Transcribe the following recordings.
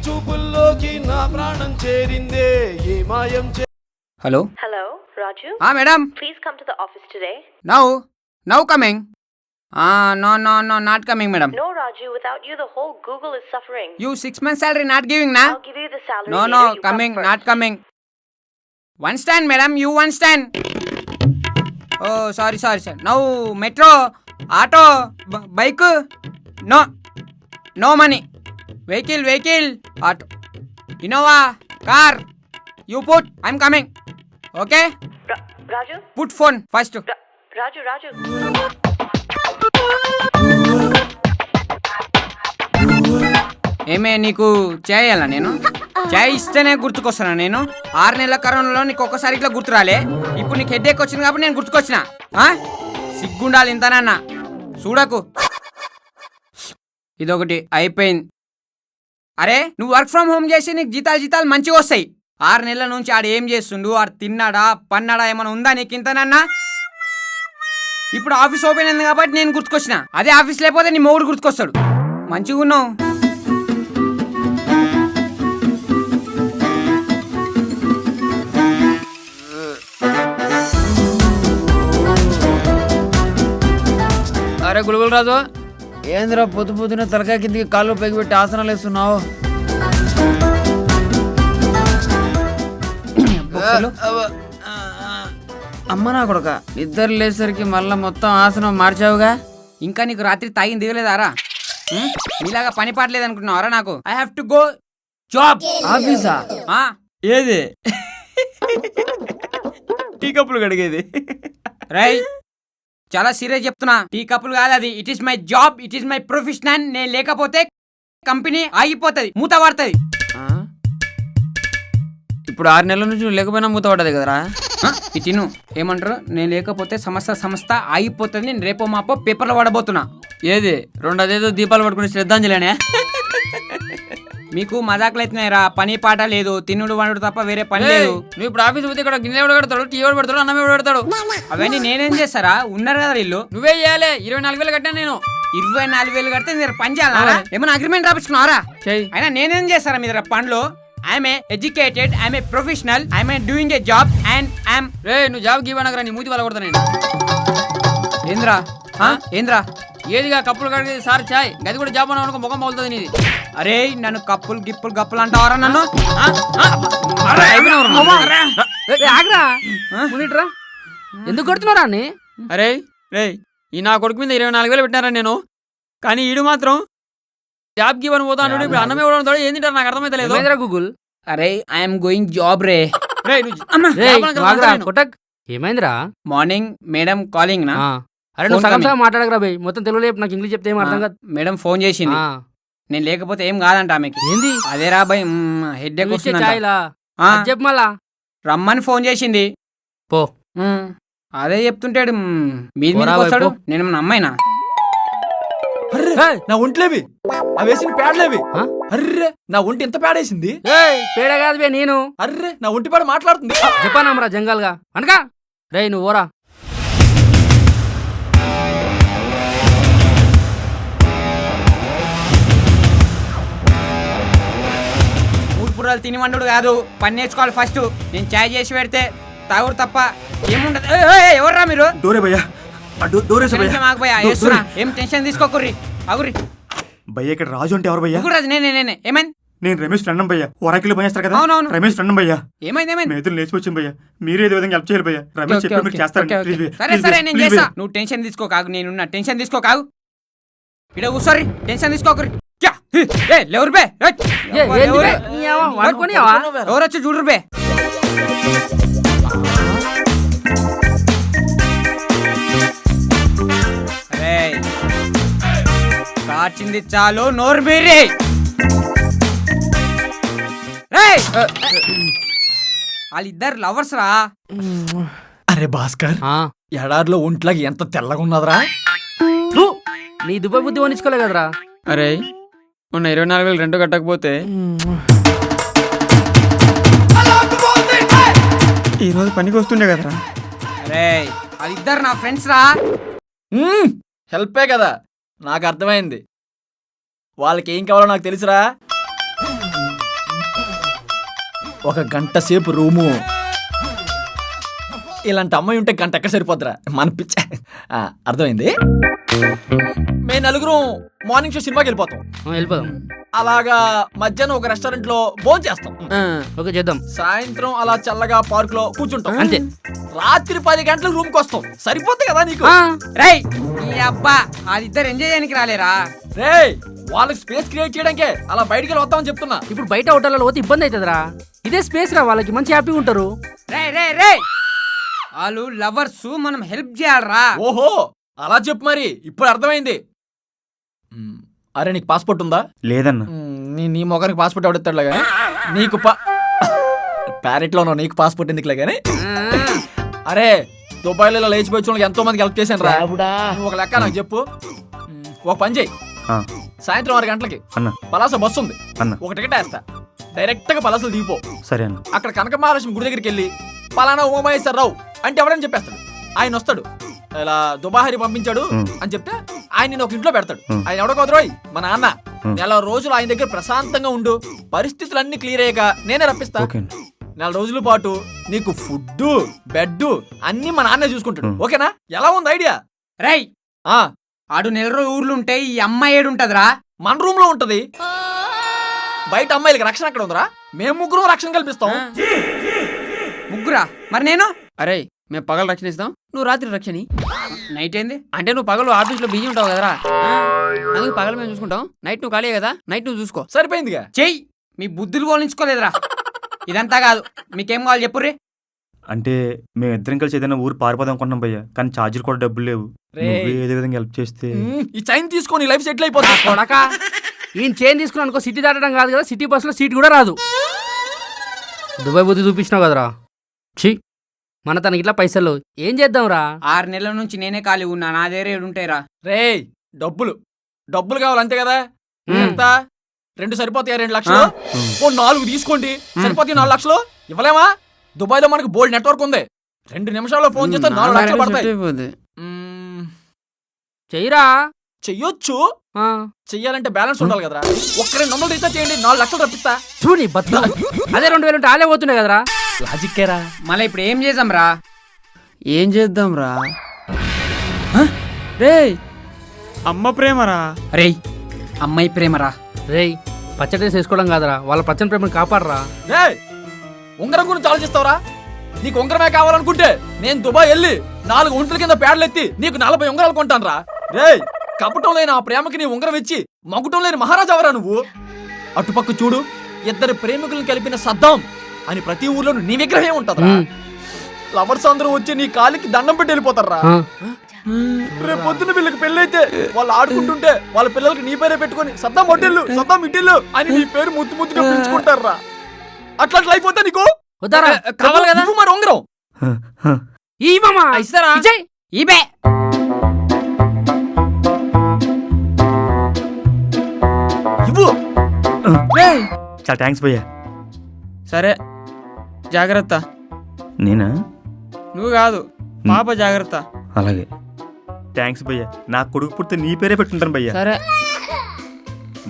చూపుల్లోకి నా ప్రాణం చేరిందే ఏ మాయం hello Hello, Raju. Madam Please come to the office today. Now coming no not coming madam No, Raju. Without you, the whole Google is suffering. You 6 months salary not giving na I'll give you the salary. no later. You coming come not first. coming one stand madam you one stand oh sorry sir now metro auto bike no money vehicle auto innova car you put I'm coming okay Raju. put phone first Raju. ఏమే నీకు చేయాలా నేను చాయ్ ఇస్తేనే గుర్తుకొస్తానా నేను 6 నెలల కరోనాలో నీకు ఒక్కసారి ఇట్లా గుర్తురాలే ఇప్పుడు నీకు హెడ్ఏక్ వచ్చింది కాబట్టి నేను గుర్తుకొచ్చిన సిగ్గుండాలి ఇంతనన్నా చూడకు ఇదొకటి అయిపోయింది అరే నువ్వు వర్క్ ఫ్రమ్ హోమ్ చేసి నీకు జీతాలు మంచిగా వస్తాయి 6 నెలల నుంచి ఆడు ఏం చేస్తుండు ఆడు తిన్నాడా పన్నాడా ఏమైనా ఉందా నీకు ఇంతనన్నా ఇప్పుడు ఆఫీస్ ఓపెన్ అయింది కాబట్టి నేను గుర్తుకొచ్చిన అదే ఆఫీస్ లేకపోతే నీ మొగుడు గుర్తుకొస్తాడు మంచిగా ఉన్నావు అరే గులుగులు రాజు ఏంద్రా పొద్దున తలకాయ కిందికి కాళ్ళు పైకి పెట్టి ఆసనాలు వేస్తున్నావు అమ్మ నా కొడుక నిద్ర లేసరికి మళ్ళా మొత్తం ఆసనం మార్చావుగా ఇంకా నీకు రాత్రి తాగింది దిగలేదారా నీలాగా పని పాటలేదు అనుకుంటున్నావరా నాకు I have to go job ఆఫీసా ఏది టీ కప్పులు కడిగేది రై చాలా సీరియస్ చెప్తున్నా టీ కప్పులు కాదు అది it is my job it is my professional నేను లేకపోతే కంపెనీ ఆగిపోతుంది మూత పడుతుంది ఇప్పుడు 6 నెలల నుంచి నువ్వు లేకపోయినా మూత పడ్డది కదరా ఇటిను ఏమంటారు నేను లేకపోతే సంస్థ ఆగిపోతుంది నేను రేపో మాపో పేపర్లో పడబోతున్నా ఏది 2 అదేదో దీపాలు పట్టుకుని శ్రద్ధాంజలినే మీకు మజాకులు అవుతున్నాయిరా పని పాట లేదు తిన్నుడు వండుడు తప్ప వేరే పని లేదు నువ్వు ఇప్పుడు ఆఫీస్ పోతే ఇక్కడ గిన్నె ఎవడు పెడతాడు టీ ఎవడు పెడతాడు అన్నం ఎవడు పెడతాడు అవన్నీ నేనేం చేస్తారా ఉన్నారు కదా వీళ్ళు నువ్వే చేయాలి 24,000 కట్టాను నేను 24,000 కడితే మీరు పని చేయాలా ఏమైనా అగ్రిమెంట్ రాపించుకున్నారా అయినా నేనేం చేస్తారా మీ దగ్గర పనులు I'm educated I'm professional I'm doing a job and I'm రే నువ్వు జాబ్ గీవనగరా నీ మూతి వల్ల కొడతా నేను ఏంద్రా ఏదిగా కప్పులు కడిగేది సార్ చాయ్ గది కూడా జాబ్ అనుకో ముఖం పగులుతుంది నీది అరే నన్ను కప్పులు గప్పులు అంటావారా నన్ను ఎందుకు కొడుతున్నారా అన్ని అరే రే ఈ నా కొడుకు మీద 24,000 పెట్టినారా నేను కానీ ఈడు మాత్రం జాబ్ కి ఇవ్వని పోతాను ఇప్పుడు అన్నం ఇవ్వడం ఏంది నాకు అర్థమైతే లేదు గూగుల్ అరే ఐఎమ్ గోయింగ్ జాబ్ రే ఏమైందిరా మార్నింగ్ మేడం కాలింగ్ నా అరే నువ్వు సగం సగం మాట్లాడకరా బై మొత్తం తెలుగులో నాకు ఇంగ్లీష్ చెప్తే ఏం అర్థం కాదు మేడం ఫోన్ చేసింది నేను లేకపోతే ఏం కాదంట ఆమెకి ఏంది అదేరా బై హెడ్ఏక్ చెప్పు మళ్ళా రమ్మని ఫోన్ చేసింది పో అదే చెప్తుంటాడు మీది వస్తాడు నేను అమ్మాయినా నా ఒంట్లేవి అవి వేసిన పేడలేవి అర్రే నా ఒంటి ఎంత పేడేసింది పేడ కాదు బే నేను అర్రే నా ఒంటి పేడ మాట్లాడుతుంది చెప్పానమ్మరా జంగల్గా అనగా రే నువ్వు ఓరా మూడుపురాలు తిని వండుడు కాదు పని నేర్చుకోవాలి ఫస్ట్ నేను చాయ్ చేసి పెడితే తాగుడు తప్ప ఏముండదు ఎవర్రా మీరు డోరే భయ్యా మాకు భయ్యా వేస్తున్నా ఏం టెన్షన్ తీసుకోకుర్రి అగురి భయ్య ఇక్కడ రాజు అంటే ఎవరు భయ్యా రాజు నేనే ఏమైంది నేను రమేష్ ఫ్రెండ్ భయ్యా 1 కిలో పని చేస్తారు కదా అవునవును రమేష్ ఫ్రెండ్ భయ్యా ఏమైంది మేతులు లేచిపోచ్చాం భయ్యా మీరే ఏదో విధంగా హెల్ప్ చేయాలి భయ్యా రమేష్ చెప్పి మీరు చేస్తారు సరే నేను చేస్తా నువ్వు టెన్షన్ తీసుకోకాగు నేనున్నా టెన్షన్ తీసుకోకాగు ఇక్కడ కూర్చోర్రి టెన్షన్ తీసుకోకరి లేవురు బే ఎవరొచ్చి చూడరు బే కాచింది చాలు నోరు మీరే వాళ్ళిద్దరు లవర్స్ రా అరే భాస్కర్ ఎడారిలో ఒంట్లాగా ఎంత తెల్లగా ఉన్నదిరా నీ దుబ్బ బుద్ధి వనించుకోలే కదరా అరే మొన్న 24,000 రెంట్ కట్టకపోతే ఈరోజు పనికి వస్తుండే కదరా అరే వాళ్ళిద్దరు నా ఫ్రెండ్స్ రా హెల్పే కదా నాకు అర్థమైంది వాళ్ళకి ఏం కావాలో నాకు తెలుసురా ఒక గంట సేపు రూము. ఇలాంటి అమ్మాయి ఉంటే గంట ఎక్కడ సరిపోద్దురా మన పిచ్చ. అర్థమైంది. మేము నలుగురం మార్నింగ్ షో సినిమాకి వెళ్ళిపోతాం. వెళ్ళిపోదాం. అలాగా మధ్యాహ్నం ఒక రెస్టారెంట్ లో భోజనం చేస్తాం. ఓకే చేద్దాం. సాయంత్రం అలా చల్లగా పార్క్ లో కూర్చుంటాం. అంతే. రాత్రి 10 గంటలకు రూమ్ కి వస్తాం. సరిపోతుంది కదా నీకు? రేయ్ ఈ అబ్బా వాళ్ళిద్దరు ఎంజాయ్ చేయడానికి రాలేరా? రేయ్ వాళ్ళకి స్పేస్ క్రియేట్ చేయడానికే అలా బయటికి వెళ్ళి వస్తామని చెప్తున్నా. ఇప్పుడు బయట హోటల్లో పోతే ఇబ్బంది అవుతుందిరా. ఇదే స్పేస్ రా, వాళ్ళకి మంచి హ్యాపీగా ఉంటారు. రే వాళ్ళు లవర్స్, మనం హెల్ప్ చేయాలరా. ఓహో అలా చెప్పు మరి. ఇప్పుడు అర్థమైంది. అరే నీకు పాస్పోర్ట్ ఉందా? లేదన్నా. నీ మొగానికి పాస్పోర్ట్ ఎవడెత్తాడులే కానీ నీకు ప్యారెట్ లో నీకు పాస్పోర్ట్ ఎందుకులే కానీ. అరే దుబాయ్లో ఇలా లేచిపోయి వాళ్ళకి ఎంతో మందికి హెల్ప్ చేశాను రా. నువ్వు ఒక లెక్క నాకు చెప్పు. ఒక పని చేయి. సాయంత్రం 6 గంటలకి అన్న పలాస బస్సు ఉంది అన్న. ఒక టికెట్ వేస్తా. డైరెక్ట్ గా పలాసలు దిగిపో. సరే అన్న. అక్కడ కనక మహాలక్ష్మి గుడి దగ్గరికి వెళ్ళి పలానా ఉమామహేశ్వరరావు అంటే ఎవడని చెప్పేస్తాడు. ఆయన వస్తాడు. ఇలా దుబాహరి పంపించాడు అని చెప్తే ఆయన నేను ఒక ఇంట్లో పెడతాడు. ఆయన ఎవడో కుదరోయ్ మా నాన్న. నెల రోజులు ఆయన దగ్గర ప్రశాంతంగా ఉండు. పరిస్థితులన్నీ క్లియర్ అయ్యాక నేనే రప్పిస్తా. నెల రోజుల పాటు నీకు ఫుడ్ బెడ్ అన్ని మా నాన్నే చూసుకుంటాడు. ఓకేనా? ఎలా ఉంది ఐడియా? రై ఆ ఆడు నెల రోజులు ఊర్లుంటే ఈ అమ్మాయి ఏడుంటదిరా? మన రూమ్ లో ఉంటది. బయట అమ్మాయిలకి రక్షణ అక్కడ ఉందిరా. మేము ముగ్గురు రక్షణ కల్పిస్తాం. ముగ్గురా? మరి నేను? అరే మేము పగలు రక్షణ ఇస్తాం, నువ్వు రాత్రి రక్షణ. నైట్ ఏంది అంటే నువ్వు పగలు ఆఫీస్లో బిజీ ఉంటావు కదరా, అందుకు పగలు మేము చూసుకుంటాం. నైట్ నువ్వు ఖాళీ కదా, నైట్ నువ్వు చూసుకో. సరిపోయిందిగా. చెయ్యి. మీ బుద్ధులు పోలించుకోలేదురా. ఇదంతా కాదు, మీకేం కావాలి చెప్పుర్రీ. అంటే మేమిద్దరం కలిసి ఏదైనా ఊరు పారిపోదాం అనుకున్నాం భయ్యా, కానీ ఛార్జీలు కూడా డబ్బులు లేవు. ఏదో విధంగా హెల్ప్ చేస్తే. ఈ చైన్ తీసుకొని లైఫ్ సెటిల్ అయిపోతుంది. కొడకా ఈయన చైన్ తీసుకుని అనుకో, సిటీ దాటడం కాదు కదా, సిటీ బస్సులో సీట్ కూడా రాదు. దుబాయ్ బుద్ధి చూపించినావు కదరా. ఛీ, మన తనకి ఇట్లా పైసలు ఏం చేద్దాంరా? 6 నెలల నుంచి నేనే ఖాళీ ఉన్నా. నా దగ్గర ఏడుంటాయిరా? రేయ్ డబ్బులు కావాలి అంతే కదా. ఎంత 2 సరిపోతాయా? 2 లక్షలు. 4 తీసుకోండి. సరిపోతాయి 4 లక్షలు. ఇవ్వలేమా? దుబాయ్ లో మనకు బోల్డ్ నెట్వర్క్ ఉంది. 2 నిమిషాల్లో ఫోన్ చేస్తే 4 లక్షలు పడతాయి. చెయ్యరా. చెయ్యొచ్చు. చెయ్యాలంటే బ్యాలెన్స్ ఉండాలి కదరా. ఒక్క 200 తీస్తే చేయండి, 4 లక్షలు రప్పిస్తా. చూని బతులు. అదే 2000 ఉంటే ఆలే పోతుండే కదరా. లాజిక్కేరా. మళ్ళీ ఇప్పుడు ఏం చేద్దాంరా? ఏం చేద్దాంరా? రే అమ్మ ప్రేమరా. రేయ్ అమ్మాయి ప్రేమరా. రేయ్ పచ్చడి చేసుకోవడం కాదరా, వాళ్ళ పచ్చని ప్రేమను కాపాడరా. రేయ్ ఉంగరం గురించి ఆలోచిస్తావరా? నీకు ఉంగరమే కావాలనుకుంటే నేను దుబాయ్ వెళ్ళి 4 ఒంట్ల కింద పేడలెత్తి నీకు 40 ఉంగరాలు కొంటాను రా. రేయ్ కపటం లేని ఆ ప్రేమకి నీ ఉంగరం ఇచ్చి మగుటం లేని మహారాజావరా నువ్వు. అటుపక్క చూడు, 2 ప్రేమికులను కలిపిన సద్దాం అని ప్రతి ఊర్లోనూ నీ విగ్రహం ఉంటదా. లవర్స్ అందరూ వచ్చి నీ కాలికి దండం పెట్టి వెళ్ళిపోతారా. రేపు పొద్దున వీళ్ళకి పెళ్ళైతే వాళ్ళు ఆడుకుంటుంటే వాళ్ళ పిల్లలకి నీ పేరే పెట్టుకొని సద్దాం హోటెల్లు సద్దాం ఇటిల్లు అని నీ పేరు ముద్దుగా పిలుచుకుంటారా. అట్లా లైఫ్ అవుతా నీకు? కావాలి కదా మరి ఉంగరం ఈ మామా ఇస్తారా? ఈబే ఇవ్వు. చాలా థ్యాంక్స్ భయ్యా. సరే జాగ్రత్త. నేనా? నువ్వు కాదు, పాప జాగ్రత్త. అలాగే థ్యాంక్స్ భయ్యా. నా కొడుకు పుట్టితే నీ పేరే పెట్టుంటాను భయ్యా. సరే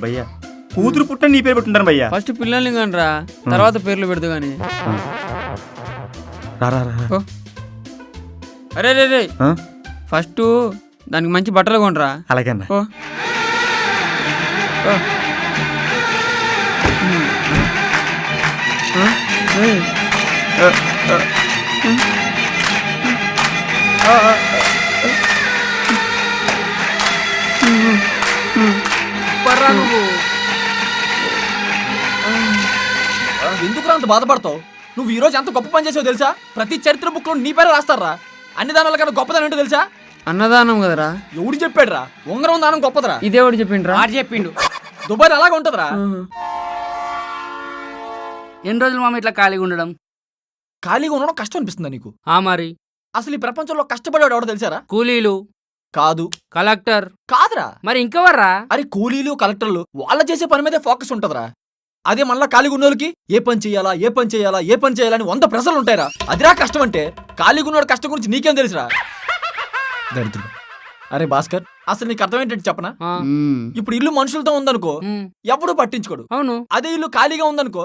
భయ్యా కూతురు పుట్టిన నీ పేరు పెట్టుంటాను భయ్యా. ఫస్ట్ పిల్లల్ని కానరా, తర్వాత పేర్లు పెడదు గాని. అరే రే రే ఫస్ట్ దానికి మంచి బట్టలు కొనరా. అలాగే అన్న. ఎందుకు అంత బాధపడతావు? నువ్వు ఈ రోజు ఎంత గొప్ప పని చేసావు తెలుసా? ప్రతి చరిత్ర బుక్ లో నీ పేరు రాస్తారా. అన్ని దానాల కన్నా గొప్పదాని ఏంటో తెలుసా? అన్నదానం కదరా. ఎవడు చెప్పాడురా ఉంగరం దానం గొప్పదరా? ఇదేవాడు చెప్పిండ్రా? ఆడు చెప్పిండు. దుబాయ్ అలాగే ఉంటదరా. ఎన్ని రోజులు మామ ఇట్లా ఖాళీగా ఉండడం? ఖాళీగా ఉండడం కష్టం అనిపిస్తుందా నీకు? మరి అసలు ఈ ప్రపంచంలో కష్టపడేవాడు ఎవడో తెలుసారా? కూలీలు కాదు. కలెక్టర్ కాదురా. మరి ఇంకెవర్రా? అరే కూలీలు కలెక్టర్లు వాళ్ళ చేసే పని మీదే ఫోకస్ ఉంటదరా. అదే మళ్ళా ఖాళీగా ఉన్నోళ్ళకి ఏ పని చేయాలా ఏ పని చేయాలా ఏ పని చేయాలని 100 ప్రశ్నలు ఉంటాయిరా. అదిరా కష్టం అంటే. ఖాళీగా ఉన్నోడు కష్టం గురించి నీకేం తెలుసురా దరిద్రుడు. అరే భాస్కర్, అసలు నీకు అర్థం ఏంటంటే చెప్పనా? ఇప్పుడు ఇల్లు మనుషులతో ఉందనుకో ఎప్పుడూ పట్టించుకోడు. అవును. అదే ఇల్లు ఖాళీగా ఉందనుకో